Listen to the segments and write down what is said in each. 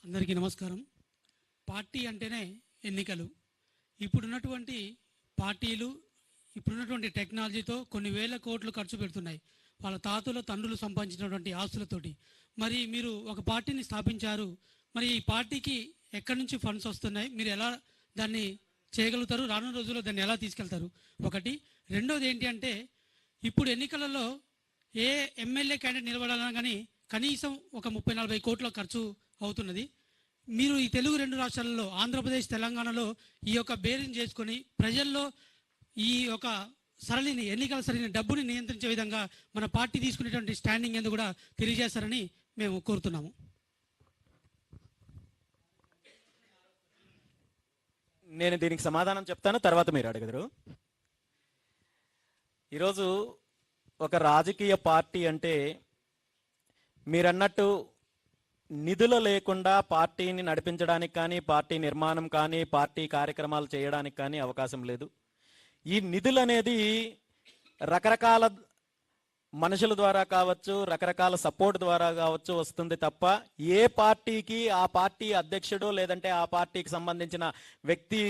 అందరికీ నమస్కారం. పార్టీ అంటేనే ఎన్నికలు. ఇప్పుడున్నటువంటి పార్టీలు ఇప్పుడున్నటువంటి టెక్నాలజీతో కొన్ని వేల కోట్లు ఖర్చు పెడుతున్నాయి వాళ్ళ తాతల తండ్రులు సంపాదించినటువంటి ఆస్తులతోటి. మరి మీరు ఒక పార్టీని స్థాపించారు, మరి ఈ పార్టీకి ఎక్కడి నుంచి ఫండ్స్ వస్తున్నాయి, మీరు ఎలా దాన్ని చేయగలుగుతారు, రానున్న రోజుల్లో దాన్ని ఎలా తీసుకెళ్తారు? ఒకటి. రెండోది ఏంటి అంటే, ఇప్పుడు ఎన్నికలలో ఏ ఎమ్మెల్యే క్యాండిడేట్ నిలబడాలన్నా కానీ కనీసం ఒక 30-40 కోట్ల ఖర్చు అవుతున్నది. మీరు ఈ తెలుగు రెండు రాష్ట్రాలలో ఆంధ్రప్రదేశ్ తెలంగాణలో ఈ యొక్క బేరింగ్ చేసుకొని ప్రజల్లో ఈ యొక్క సరళిని ఎన్నికల సరళిని డబ్బుని నియంత్రించే విధంగా మన పార్టీ తీసుకునేటువంటి స్టాండింగ్ ఎందుకు కూడా తెలియజేస్తారని మేము కోరుతున్నాము. నేను దీనికి సమాధానం చెప్తాను, తర్వాత మీరు అడుగుదరు. ఈరోజు ఒక రాజకీయ పార్టీ అంటే మీరన్నట్టు నిధులు లేకుండా పార్టీని నడిపించడానికి కానీ, పార్టీ నిర్మాణం కానీ, పార్టీ కార్యక్రమాలు చేయడానికి కానీ అవకాశం లేదు. ఈ నిధులు అనేది రకరకాల మనుషుల ద్వారా కావచ్చు, రకరకాల సపోర్ట్ ద్వారా కావచ్చు వస్తుంది తప్ప ఏ పార్టీకి ఆ పార్టీ అధ్యక్షుడు లేదంటే ఆ పార్టీకి సంబంధించిన వ్యక్తి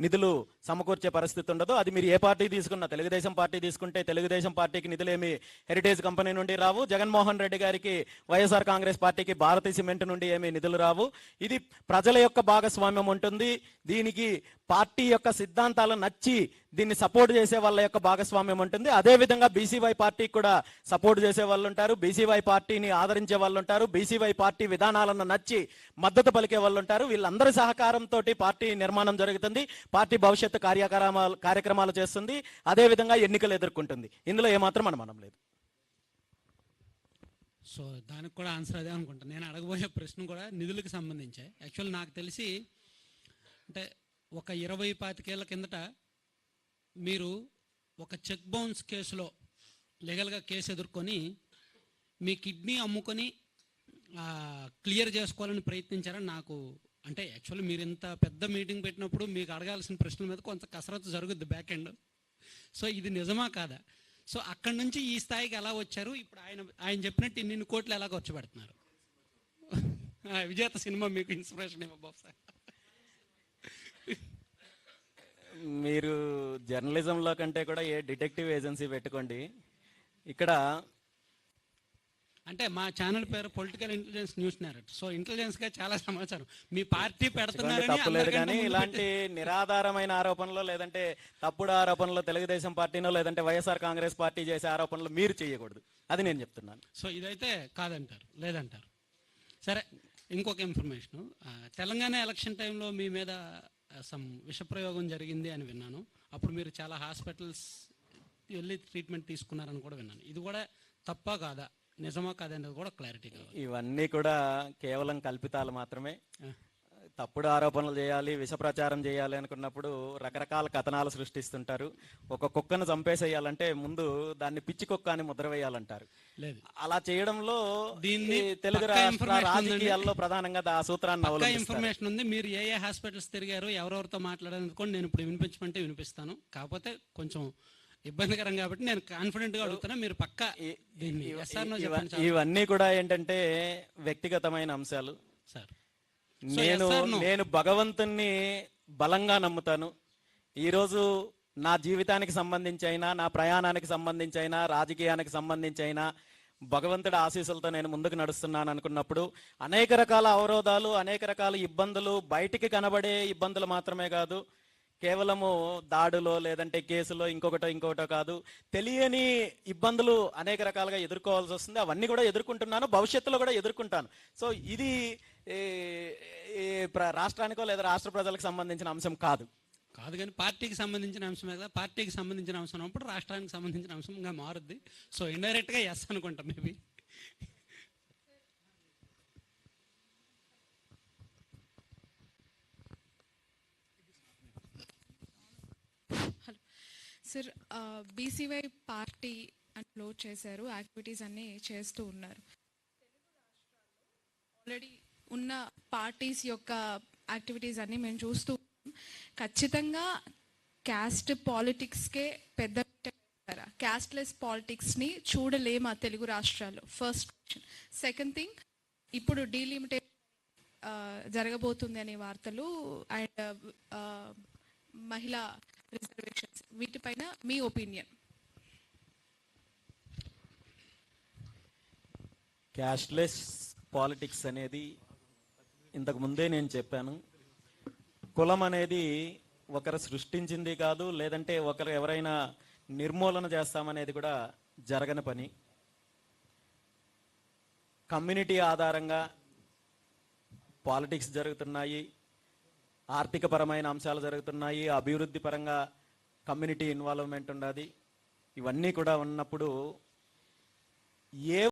నిధులు సమకూర్చే పరిస్థితి ఉండదు. అది మీరు ఏ పార్టీ తీసుకున్నా, తెలుగుదేశం పార్టీ తీసుకుంటే తెలుగుదేశం పార్టీకి నిధులేమి హెరిటేజ్ కంపెనీ నుండి రావు, జగన్మోహన్ రెడ్డి గారికి వైఎస్ఆర్ కాంగ్రెస్ పార్టీకి భారతీయ సిమెంట్ నుండి ఏమీ నిధులు రావు. ఇది ప్రజల యొక్క భాగస్వామ్యం ఉంటుంది. దీనికి పార్టీ యొక్క సిద్ధాంతాలు నచ్చి దీన్ని సపోర్ట్ చేసే వాళ్ళ యొక్క భాగస్వామ్యం ఉంటుంది. అదేవిధంగా బీసీవై పార్టీకి కూడా సపోర్ట్ చేసే వాళ్ళు ఉంటారు, బీసీవై పార్టీని ఆదరించే వాళ్ళు ఉంటారు, బీసీవై పార్టీ విధానాలను నచ్చి మద్దతు పలికే వాళ్ళు ఉంటారు. వీళ్ళందరి సహకారంతో పార్టీ నిర్మాణం జరుగుతుంది, పార్టీ భవిష్యత్తు కార్యక్రమాలు చేస్తుంది, అదేవిధంగా ఎన్నికలు ఎదుర్కొంటుంది. ఇందులో ఏమాత్రం అనుమానం లేదు. సో దానికి కూడా ఆన్సర్ అదే అనుకుంటాను. నేను అడగబోయే ప్రశ్న కూడా నిధులకు సంబంధించే. యాక్చువల్ నాకు తెలిసి అంటే ఒక 20-25 ఏళ్ల కిందట మీరు ఒక చెక్ బౌన్స్ కేసులో లీగల్గా కేసు ఎదుర్కొని మీ కిడ్నీ అమ్ముకొని క్లియర్ చేసుకోవాలని ప్రయత్నించారని నాకు, అంటే యాక్చువల్లీ మీరు ఇంత పెద్ద మీటింగ్ పెట్టినప్పుడు మీకు అడగాల్సిన ప్రశ్నల మీద కొంత కసరత్తు జరుగుద్ది బ్యాక్ ఎండ్. సో ఇది నిజమా కాదా? సో అక్కడి నుంచి ఈ స్థాయికి ఎలా వచ్చారు? ఇప్పుడు ఆయన చెప్పినట్టు ఇన్ని కోట్లు ఎలా ఖర్చు పెడుతున్నారు? విజేత సినిమా మీకు ఇన్స్పిరేషన్ ఏమో బాబు సార్? మీరు జర్నలిజంలో కంటే కూడా ఏ డిటెక్టివ్ ఏజెన్సీ పెట్టుకోండి. ఇక్కడ అంటే మా ఛానల్ పేరు political intelligence news narrative. So intelligence గా చాలా సమాచారం మీ పార్టీ పెడుతున్నారని తప్పులేదు, కానీ ఇలాంటి నిరాధారమైన ఆరోపణలు లేదంటే తప్పుడు ఆరోపణలు తెలుగుదేశం పార్టీనో లేదంటే వైఎస్ఆర్ కాంగ్రెస్ పార్టీ చేసే ఆరోపణలు మీరు చేయకూడదు. అది నేను చెప్తున్నాను. సో ఇదైతే కాదంటారు, లేదంటారు. సరే, ఇంకొక ఇన్ఫర్మేషన్. తెలంగాణ ఎలక్షన్ టైంలో మీ మీద సమ్ విషప్రయోగం జరిగింది అని విన్నాను. అప్పుడు మీరు చాలా హాస్పిటల్స్ వెళ్ళి ట్రీట్మెంట్ తీసుకున్నారని కూడా విన్నాను. ఇది కూడా తప్పా కాదా, నిజమా కాదనేది కూడా క్లారిటీ కావాలి. ఇవన్నీ కూడా కేవలం కల్పితాలు మాత్రమే. తప్పుడు ఆరోపణలు చేయాలి, విష ప్రచారం చేయాలి అనుకున్నప్పుడు రకరకాల కథనాలు సృష్టిస్తుంటారు. ఒక కుక్కను చంపేసేయాలంటే ముందు దాన్ని పిచ్చి కుక్క అని ముద్ర వేయాలంటారు. అలా చేయడంలో దీన్ని తెలుగు రాష్ట్ర రాజకీయాల్లో ప్రధానంగా ఆ సూత్రాన్ని ఇన్ఫర్మేషన్ ఉంది. మీరు ఏ హాస్పిటల్స్ తిరిగారు, ఎవరెవరితో మాట్లాడారు కూడా నేను ఇప్పుడు వినిపించమంటే వినిపిస్తాను. కాకపోతే కొంచెం ఇబ్బందికరం కాబట్టి నేను కాన్ఫిడెంట్ గా అడుగుతున్నా, మీరు పక్కా ఇవన్నీ కూడా ఏంటంటే వ్యక్తిగతమైన అంశాలు సార్. నేను భగవంతుణ్ణి బలంగా నమ్ముతాను. ఈరోజు నా జీవితానికి సంబంధించి అయినా, నా ప్రయాణానికి సంబంధించి అయినా, రాజకీయానికి సంబంధించి అయినా భగవంతుడి ఆశీస్సులతో నేను ముందుకు నడుస్తున్నాను అనుకున్నప్పుడు అనేక రకాల అవరోధాలు, అనేక రకాల ఇబ్బందులు, బయటికి కనబడే ఇబ్బందులు మాత్రమే కాదు, కేవలము దాడులో లేదంటే కేసులో ఇంకొకటో కాదు, తెలియని ఇబ్బందులు అనేక రకాలుగా ఎదుర్కోవాల్సి వస్తుంది. అవన్నీ కూడా ఎదుర్కొంటున్నాను, భవిష్యత్తులో కూడా ఎదుర్కొంటాను. సో ఇది రాష్ట్రానికో లేదా రాష్ట్ర ప్రజలకు సంబంధించిన అంశం కాదు కానీ పార్టీకి సంబంధించిన అంశమే కదా. పార్టీకి సంబంధించిన అంశం అన్నప్పుడు రాష్ట్రానికి సంబంధించిన అంశంగా మారుద్ది. సో ఇండైరెక్ట్ గా ఎస్ అనుకుంటా మేబీ. సార్, బీసీవై పార్టీ అని క్లోజ్ చేశారు, యాక్టివిటీస్ అన్నీ చేస్తూ ఉన్నారు. ఆల్రెడీ ఉన్న పార్టీస్ యొక్క యాక్టివిటీస్ అన్నీ మేము చూస్తూ ఖచ్చితంగా క్యాస్ట్ పాలిటిక్స్కే పెద్ద క్యాస్ట్లెస్ పాలిటిక్స్ని చూడలేమా తెలుగు రాష్ట్రాల్లో? First question. సెకండ్ థింగ్, ఇప్పుడు డీలిమిటేషన్ జరగబోతుంది అనే వార్తలు అండ్ మహిళా రిజర్వేషన్స్ వీటిపైన మీ ఒపీనియన్? క్యాష్లెస్ పాలిటిక్స్ అనేది ఇంతకు ముందే నేను చెప్పాను. కులం అనేది ఒకరు సృష్టించింది కాదు, లేదంటే ఒకరు ఎవరైనా నిర్మూలన చేస్తామనేది కూడా జరగని పని. కమ్యూనిటీ ఆధారంగా పాలిటిక్స్ జరుగుతున్నాయి, ఆర్థికపరమైన అంశాలు జరుగుతున్నాయి, అభివృద్ధి పరంగా కమ్యూనిటీ ఇన్వాల్వ్మెంట్ ఉన్నది. ఇవన్నీ కూడా ఉన్నప్పుడు ఏ